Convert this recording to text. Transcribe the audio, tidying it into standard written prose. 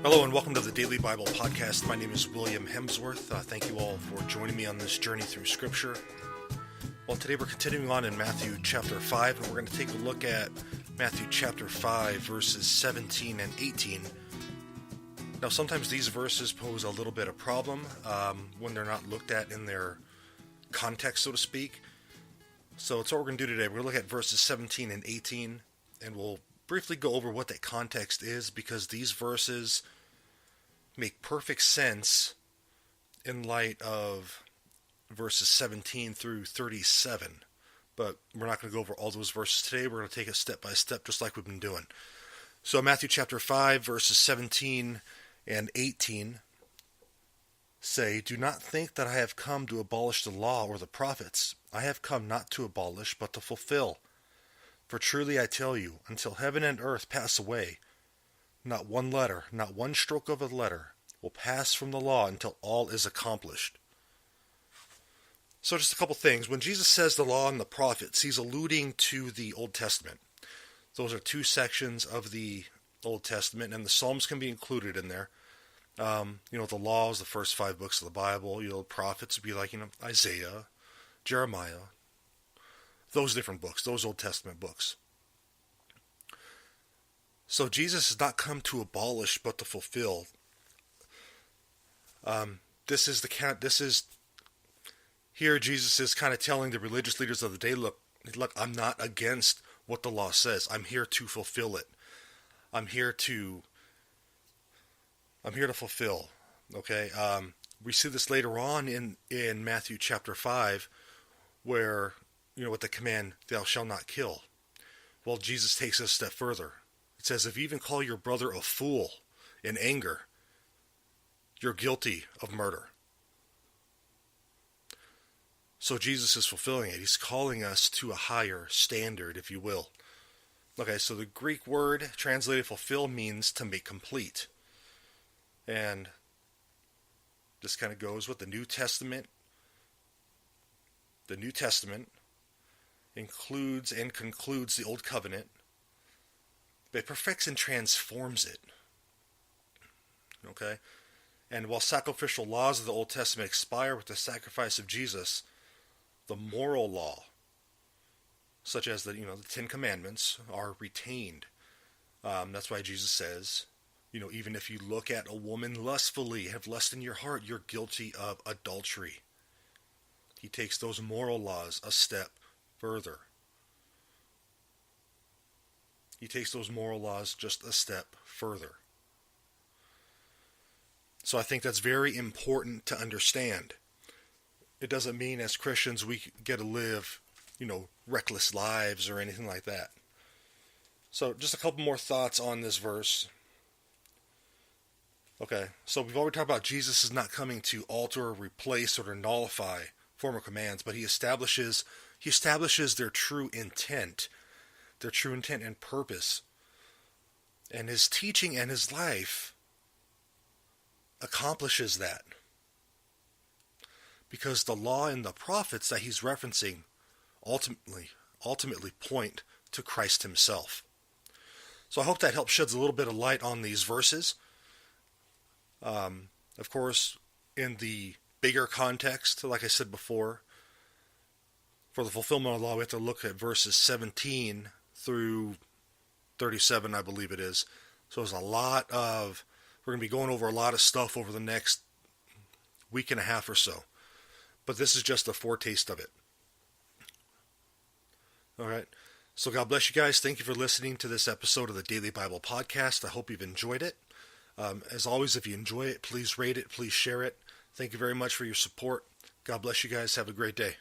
Hello and welcome to the Daily Bible Podcast. My name is William Hemsworth. Thank you all for joining me on this journey through Scripture. Well, today we're continuing on in Matthew chapter 5, and we're going to take a look at Matthew chapter 5, verses 17 and 18. Now, sometimes these verses pose a little bit of problem when they're not looked at in their context, so to speak. So that's what we're going to do today. We're going to look at verses 17 and 18, and we'll briefly go over what that context is, because these verses make perfect sense in light of verses 17 through 37. But we're not going to go over all those verses today. We're going to take it step by step, just like we've been doing. So Matthew chapter 5, verses 17 and 18 say, "Do not think that I have come to abolish the law or the prophets. I have come not to abolish, but to fulfill. For truly I tell you, until heaven and earth pass away, not one letter, not one stroke of a letter will pass from the law until all is accomplished." So just a couple things. When Jesus says the law and the prophets, he's alluding to the Old Testament. Those are two sections of the Old Testament, and the Psalms can be included in there. The law is the first 5 books of the Bible. Prophets would be like, Isaiah, Jeremiah, those different books, those Old Testament books. So Jesus has not come to abolish, but to fulfill. Here Jesus is kind of telling the religious leaders of the day, look, I'm not against what the law says. I'm here to fulfill it. I'm here to fulfill. Okay. We see this later on in Matthew chapter 5, where, with the command, "Thou shalt not kill." Well, Jesus takes it a step further. It says, if you even call your brother a fool in anger, you're guilty of murder. So Jesus is fulfilling it. He's calling us to a higher standard, if you will. Okay, so the Greek word translated fulfill means to make complete. And this kind of goes with the New Testament. The New Testament includes and concludes the Old Covenant, but it perfects and transforms it. Okay? And while sacrificial laws of the Old Testament expire with the sacrifice of Jesus, the moral law, such as the 10 Commandments, are retained. That's why Jesus says, even if you look at a woman lustfully, have lust in your heart, you're guilty of adultery. He takes those moral laws a step further. He takes those moral laws just a step further. So I think that's very important to understand. It doesn't mean as Christians we get to live, reckless lives or anything like that. So just a couple more thoughts on this verse. Okay, so we've already talked about Jesus is not coming to alter or replace or to nullify former commands, but he establishes their true intent and purpose. And his teaching and his life accomplishes that. Because the law and the prophets that he's referencing ultimately point to Christ himself. So I hope that helps sheds a little bit of light on these verses. Of course, in the bigger context, like I said before, for the fulfillment of the law, we have to look at verses 17 through 37, I believe it is. So there's we're going to be going over a lot of stuff over the next week and a half or so. But this is just a foretaste of it. All right. So God bless you guys. Thank you for listening to this episode of the Daily Bible Podcast. I hope you've enjoyed it. As always, if you enjoy it, please rate it, please share it. Thank you very much for your support. God bless you guys. Have a great day.